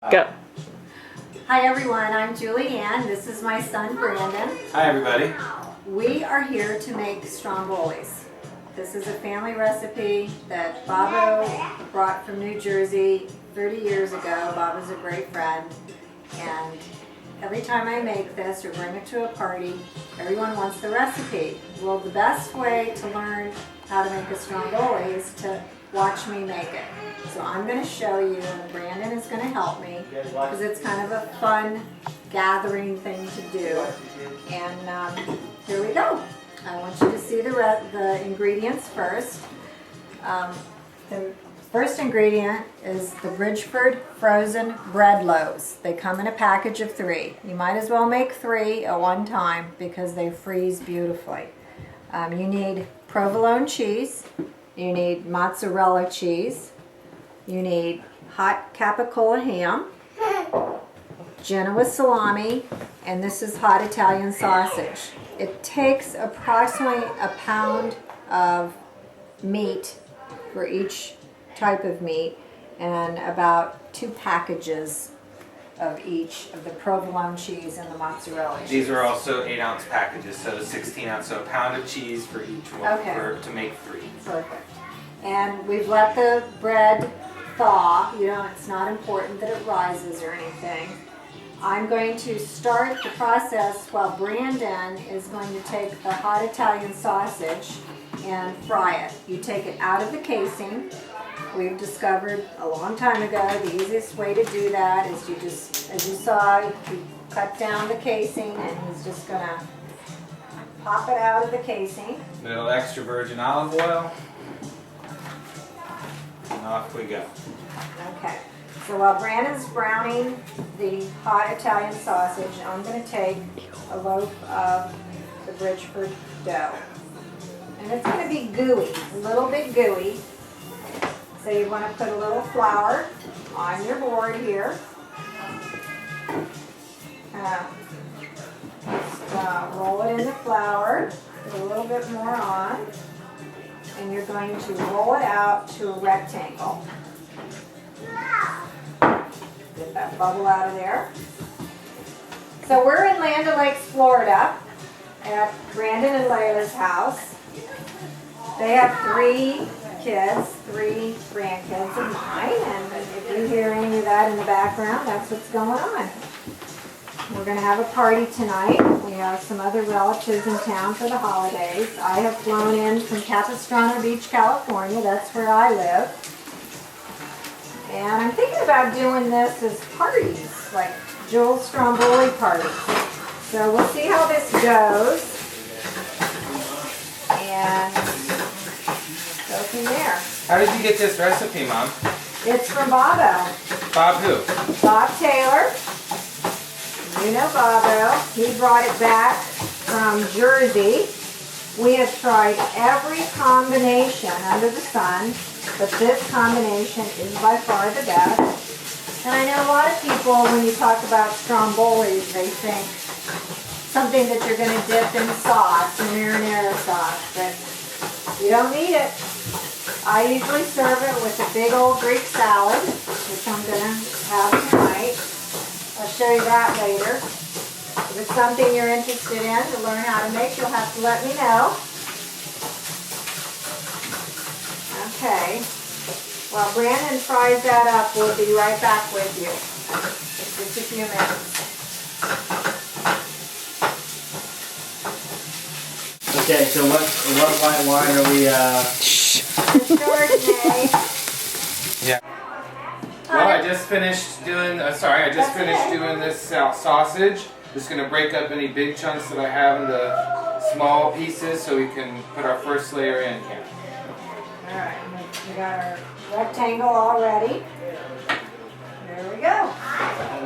Go. Hi everyone, I'm Julianne. This is my son Brandon. Hi everybody. We are here to make Strombolis. This is a family recipe that Bobo brought from New Jersey 30 years ago. Bobo's a great friend, and every time I make this or bring it to a party, everyone wants the recipe. Well, the best way to learn how to make a Stromboli is to watch me make it. So I'm going to show you, and Brandon is going to help me because it's kind of a fun gathering thing to do. And here we go. I want you to see the ingredients first. The first ingredient is the Bridgford Frozen Bread loaves. They come in a package of 3. You might as well make 3 at one time because they freeze beautifully. You need provolone cheese. You need mozzarella cheese. You need hot Cappicola ham, Genoa Salami, and this is hot Italian sausage. It takes approximately a pound of meat for each type of meat and about 2 packages of each of the provolone cheese and the mozzarella cheese. These are also 8-ounce packages, so 16 ounce, so a pound of cheese for each one to make 3. Perfect. And we've let the bread thaw. You know, it's not important that it rises or anything. I'm going to start the process while Brandon is going to take the hot Italian sausage and fry it. You take it out of the casing. We've discovered a long time ago the easiest way to do that is you just, as you saw, you cut down the casing and he's just going to pop it out of the casing. A little extra virgin olive oil. And off we go. Okay, so while Brandon's browning the hot Italian sausage, I'm going to take a loaf of the Bridgford dough. And it's going to be gooey, a little bit gooey. So you want to put a little flour on your board here. Just roll it in the flour, put a little bit more on, and you're going to roll it out to a rectangle. Get that bubble out of there. So we're in Land O'Lakes, Florida, at Brandon and Layla's house. They have 3 kids, 3 grandkids of mine, and if you hear any of that in the background, that's what's going on. We're going to have a party tonight. We have some other relatives in town for the holidays. I have flown in from Cappicola Beach, California. That's where I live. And I'm thinking about doing this as parties, like Jule Stromboli parties. So we'll see how this goes. And go from there. How did you get this recipe, Mom? It's from Bobo. Bob who? Bob Taylor. You know Bobo. He brought it back from Jersey. We have tried every combination under the sun, but this combination is by far the best. And I know a lot of people, when you talk about Strombolis, they think something that you're going to dip in sauce, in marinara sauce, but you don't need it. I usually serve it with a big old Greek salad, which I'm going to have tonight. I'll show you that later. If it's something you're interested in to learn how to make, you'll have to let me know. Okay. While Brandon fries that up, we'll be right back with you. Just a few minutes. Okay, so what white wine are we, Chardonnay. Yeah. Well, I just finished doing, doing this sausage. Just going to break up any big chunks that I have into small pieces so we can put our first layer in here. Alright, we got our rectangle all ready. There we go.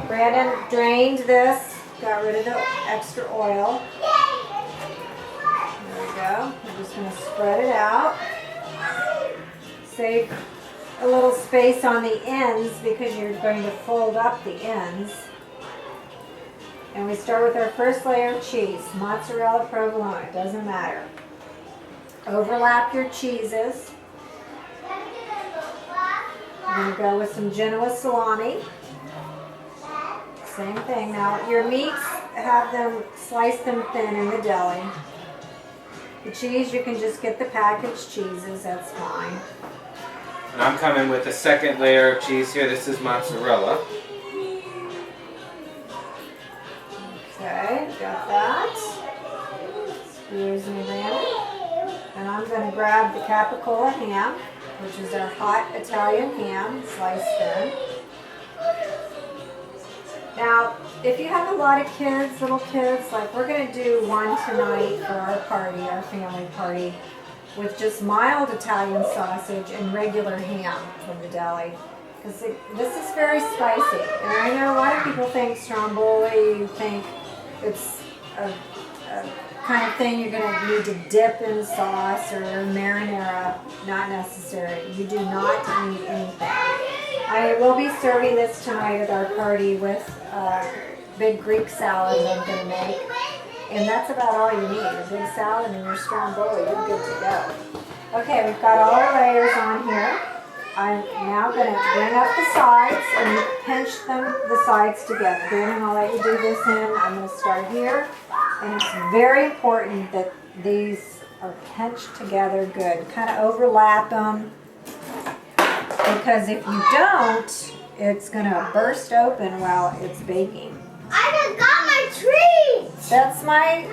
Brandon drained this, got rid of the extra oil. There we go. We're just going to spread it out. Save a little space on the ends because you're going to fold up the ends. And we start with our first layer of cheese, mozzarella, provolone, it doesn't matter. Overlap your cheeses. We're going to go with some Genoa Salami. Same thing. Now your meats, have them, slice them thin in the deli. The cheese, you can just get the packaged cheeses, that's fine. And I'm coming with the second layer of cheese here. This is mozzarella. Okay, got that. Here's me there. And I'm going to grab the Cappicola ham, which is our hot Italian ham, sliced thin. Now, if you have a lot of kids, little kids, like we're going to do one tonight for our party, our family party, with just mild Italian sausage and regular ham from the deli. Because this is very spicy. And I know a lot of people think Stromboli, think it's a kind of thing you're going to need to dip in sauce or marinara. Not necessary. You do not need anything. I will be serving this tonight at our party with a big Greek salad that I'm going to make. And that's about all you need. A big salad and your Stromboli. You're good to go. Okay, we've got all our layers on here. I'm now going to bring up the sides and you pinch the sides together. Brandon, I'll let you do this in. I'm going to start here. And it's very important that these are pinched together good. Kind of overlap them. Because if you don't, it's going to burst open while it's baking. I just got my treat! That's my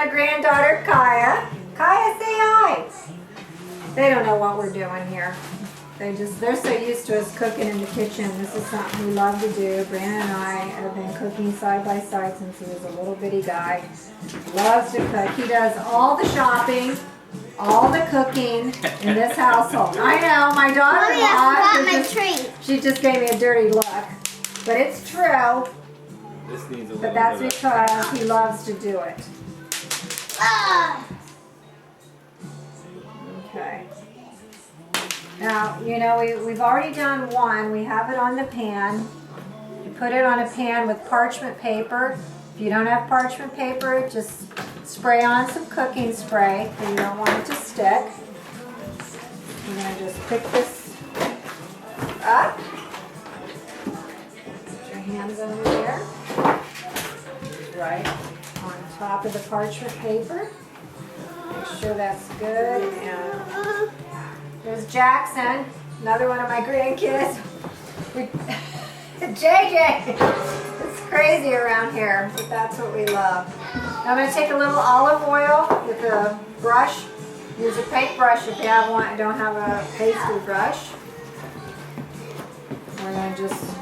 granddaughter, Kaya. Kaya, say hi. They don't know what we're doing here. They're so used to us cooking in the kitchen. This is something we love to do. Brandon and I have been cooking side by side since he was a little bitty guy. Loves to cook. He does all the shopping, all the cooking in this household. I know, my Mommy, I forgot my daughter, treat. she just gave me a dirty look. But it's true. This needs a little But that's bit because he loves to do it. Ah. Okay. Now, you know, we've already done one. We have it on the pan. You put it on a pan with parchment paper. If you don't have parchment paper, just spray on some cooking spray because you don't want it to stick. You're going to just pick this up. Put your hands over there. Right on top of the parchment paper. Make sure that's good. And there's Jackson, another one of my grandkids. JJ, it's crazy around here, but that's what we love. Now I'm going to take a little olive oil with a brush. Use a paintbrush if you have one. Don't have a pastry brush. We're going to just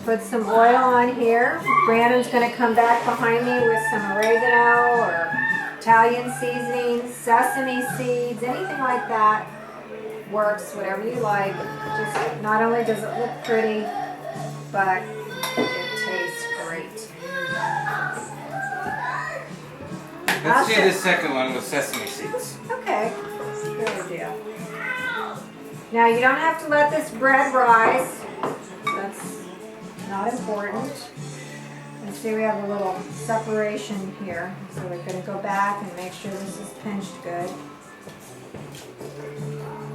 put some oil on here. Brandon's going to come back behind me with some oregano or Italian seasonings, sesame seeds, anything like that. Works, whatever you like. Just not only does it look pretty, but it tastes great. Let's do the second one with sesame seeds. Okay, good idea. Now you don't have to let this bread rise. That's not important. And see, we have a little separation here. So we're going to go back and make sure this is pinched good.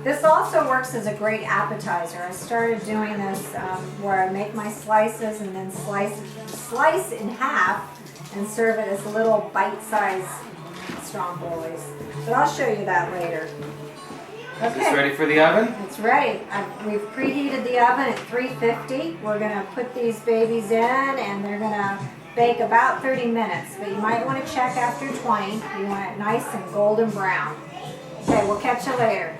This also works as a great appetizer. I started doing this where I make my slices and then slice in half and serve it as little bite-sized Strombolis. But I'll show you that later. Is this ready for the oven? It's ready. We've preheated the oven at 350. We're going to put these babies in and they're going to bake about 30 minutes. But you might want to check after 20. You want it nice and golden brown. Okay, we'll catch you later.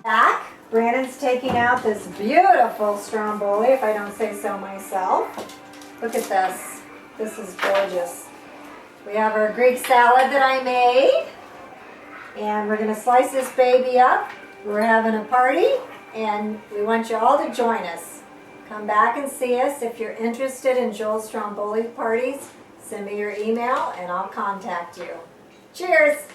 Back. Brandon's taking out this beautiful Stromboli, if I don't say so myself. Look at this. This is gorgeous. We have our Greek salad that I made. And we're going to slice this baby up. We're having a party, and we want you all to join us. Come back and see us. If you're interested in Jule Stromboli parties, send me your email, and I'll contact you. Cheers!